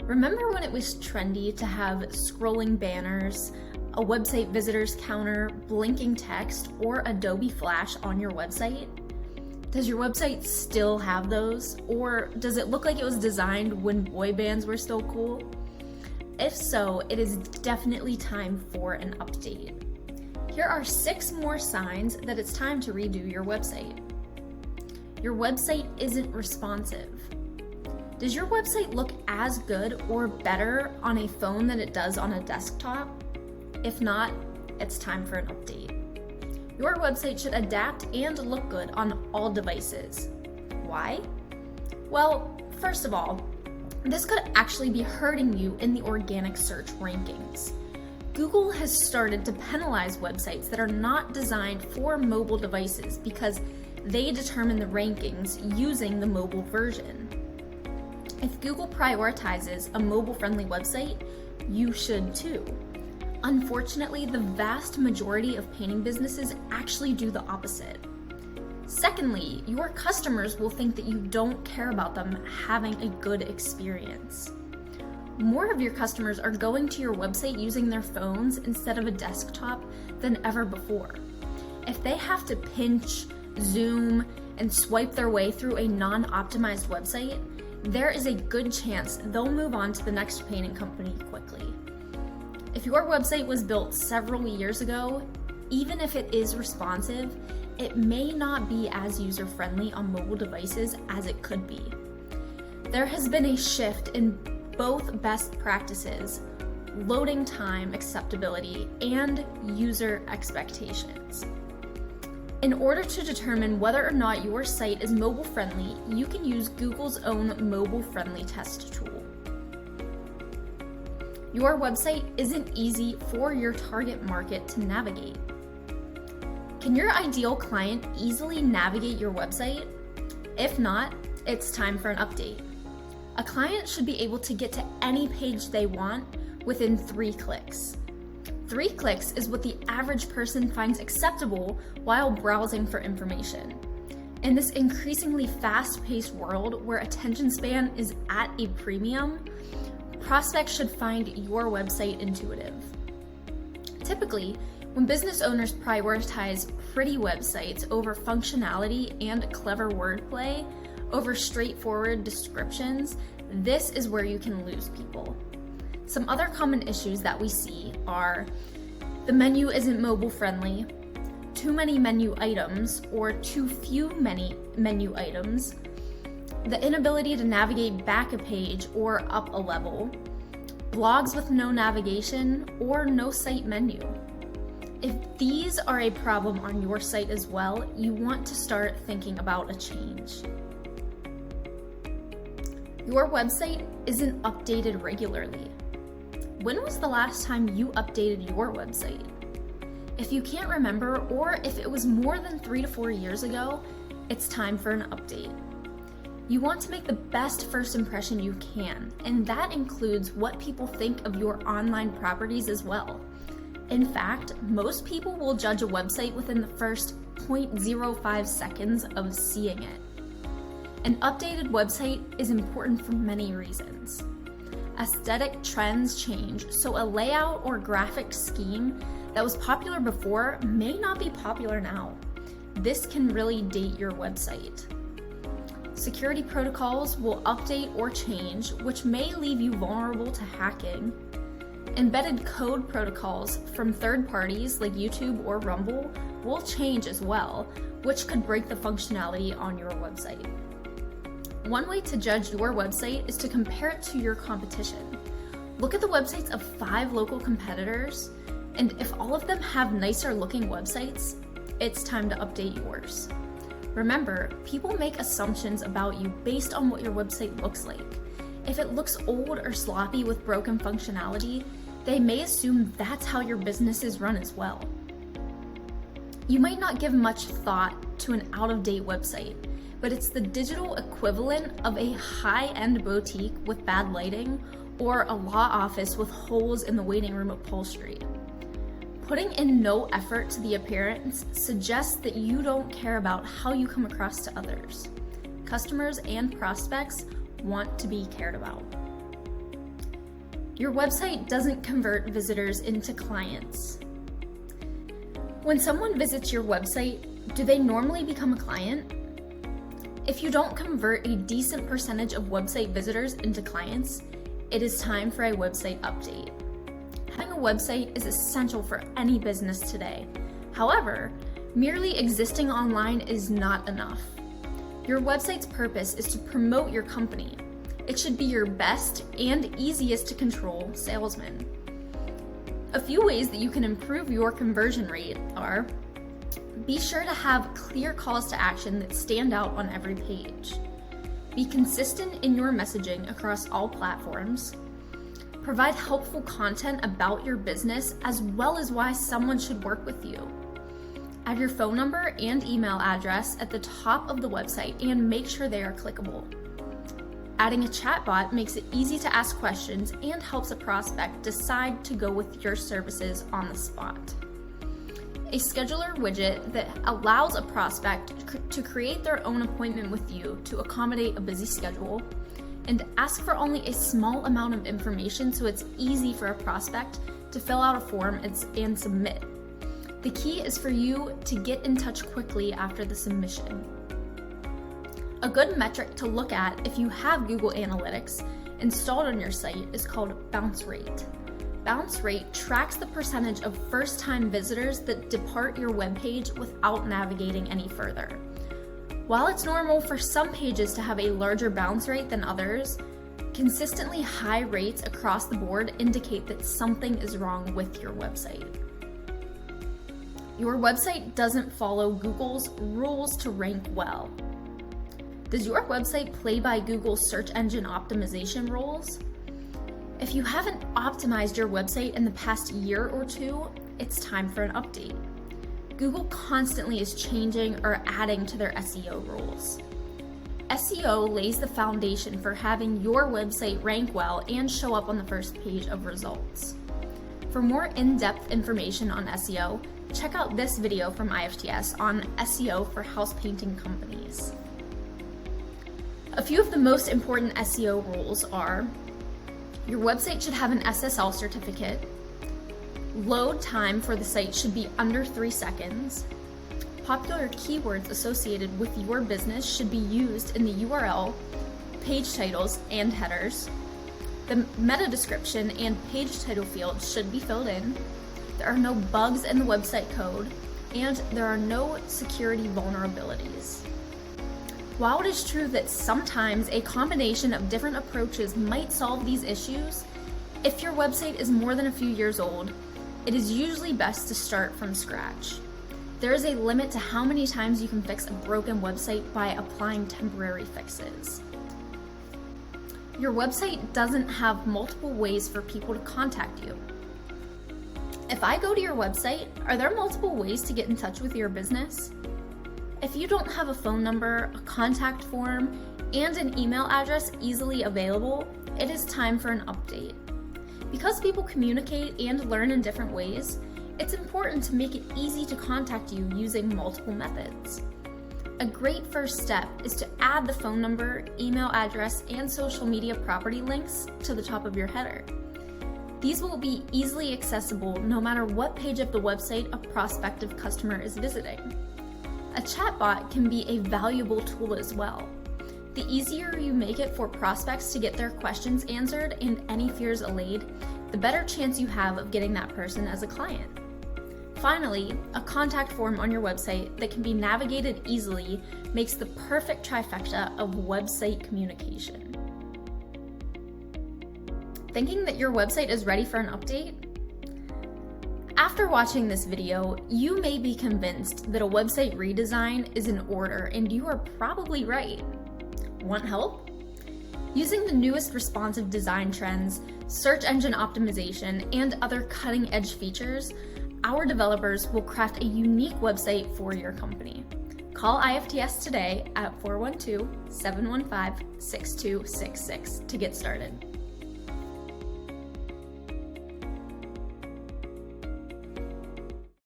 Remember when it was trendy to have scrolling banners, a website visitors counter, blinking text, or Adobe Flash on your website? Does your website still have those? Or does it look like it was designed when boy bands were still cool? If so, it is definitely time for an update. Here are 6 more signs that it's time to redo your website. Your website isn't responsive. Does your website look as good or better on a phone than it does on a desktop? If not, it's time for an update. Your website should adapt and look good on all devices. Why? Well, first of all, this could actually be hurting you in the organic search rankings. Google has started to penalize websites that are not designed for mobile devices because they determine the rankings using the mobile version. If Google prioritizes a mobile-friendly website, you should too. Unfortunately, the vast majority of painting businesses actually do the opposite. Secondly, your customers will think that you don't care about them having a good experience. More of your customers are going to your website using their phones instead of a desktop than ever before. If they have to pinch, zoom, and swipe their way through a non-optimized website, there is a good chance they'll move on to the next painting company quickly. If your website was built several years ago, even if it is responsive, it may not be as user-friendly on mobile devices as it could be. There has been a shift in both best practices, loading time acceptability, and user expectations. In order to determine whether or not your site is mobile-friendly, you can use Google's own mobile-friendly test tool. Your website isn't easy for your target market to navigate. Can your ideal client easily navigate your website? If not, it's time for an update. A client should be able to get to any page they want within 3 clicks. 3 clicks is what the average person finds acceptable while browsing for information. In this increasingly fast-paced world where attention span is at a premium, prospects should find your website intuitive. Typically, when business owners prioritize pretty websites over functionality and clever wordplay over straightforward descriptions, this is where you can lose people. Some other common issues that we see are the menu isn't mobile friendly, too many menu items or too few menu items, the inability to navigate back a page or up a level, blogs with no navigation or no site menu. If these are a problem on your site as well, you want to start thinking about a change. Your website isn't updated regularly. When was the last time you updated your website? If you can't remember, or if it was more than 3 to 4 years ago, it's time for an update. You want to make the best first impression you can, and that includes what people think of your online properties as well. In fact, most people will judge a website within the first 0.05 seconds of seeing it. An updated website is important for many reasons. Aesthetic trends change, so a layout or graphic scheme that was popular before may not be popular now. This can really date your website. Security protocols will update or change, which may leave you vulnerable to hacking. Embedded code protocols from third parties like YouTube or Rumble will change as well, which could break the functionality on your website. One way to judge your website is to compare it to your competition. Look at the websites of 5 local competitors, and if all of them have nicer looking websites, it's time to update yours. Remember, people make assumptions about you based on what your website looks like. If it looks old or sloppy with broken functionality, they may assume that's how your business is run as well. You might not give much thought to an out-of-date website, but it's the digital equivalent of a high-end boutique with bad lighting or a law office with holes in the waiting room upholstery. Putting in no effort to the appearance suggests that you don't care about how you come across to others. Customers and prospects want to be cared about. Your website doesn't convert visitors into clients. When someone visits your website, do they normally become a client? If you don't convert a decent percentage of website visitors into clients, it is time for a website update. Having a website is essential for any business today. However, merely existing online is not enough. Your website's purpose is to promote your company. It should be your best and easiest to control salesman. A few ways that you can improve your conversion rate are: be sure to have clear calls to action that stand out on every page. Be consistent in your messaging across all platforms. Provide helpful content about your business as well as why someone should work with you. Add your phone number and email address at the top of the website and make sure they are clickable. Adding a chatbot makes it easy to ask questions and helps a prospect decide to go with your services on the spot. A scheduler widget that allows a prospect to create their own appointment with you to accommodate a busy schedule, and ask for only a small amount of information so it's easy for a prospect to fill out a form and submit. The key is for you to get in touch quickly after the submission. A good metric to look at if you have Google Analytics installed on your site is called bounce rate. Bounce rate tracks the percentage of first-time visitors that depart your webpage without navigating any further. While it's normal for some pages to have a larger bounce rate than others, consistently high rates across the board indicate that something is wrong with your website. Your website doesn't follow Google's rules to rank well. Does your website play by Google's search engine optimization rules? If you haven't optimized your website in the past year or two, it's time for an update. Google constantly is changing or adding to their SEO rules. SEO lays the foundation for having your website rank well and show up on the first page of results. For more in-depth information on SEO, check out this video from IFTS on SEO for house painting companies. A few of the most important SEO rules are: your website should have an SSL certificate, load time for the site should be under 3 seconds, popular keywords associated with your business should be used in the URL, page titles, and headers, the meta description and page title fields should be filled in, there are no bugs in the website code, and there are no security vulnerabilities. While it is true that sometimes a combination of different approaches might solve these issues, if your website is more than a few years old, it is usually best to start from scratch. There is a limit to how many times you can fix a broken website by applying temporary fixes. Your website doesn't have multiple ways for people to contact you. If I go to your website, are there multiple ways to get in touch with your business? If you don't have a phone number, a contact form, and an email address easily available, it is time for an update. Because people communicate and learn in different ways, it's important to make it easy to contact you using multiple methods. A great first step is to add the phone number, email address, and social media property links to the top of your header. These will be easily accessible no matter what page of the website a prospective customer is visiting. A chatbot can be a valuable tool as well. The easier you make it for prospects to get their questions answered and any fears allayed, the better chance you have of getting that person as a client. Finally, a contact form on your website that can be navigated easily makes the perfect trifecta of website communication. Thinking that your website is ready for an update? After watching this video, you may be convinced that a website redesign is in order, and you are probably right. Want help? Using the newest responsive design trends, search engine optimization, and other cutting-edge features, our developers will craft a unique website for your company. Call IFTS today at 412-715-6266 to get started.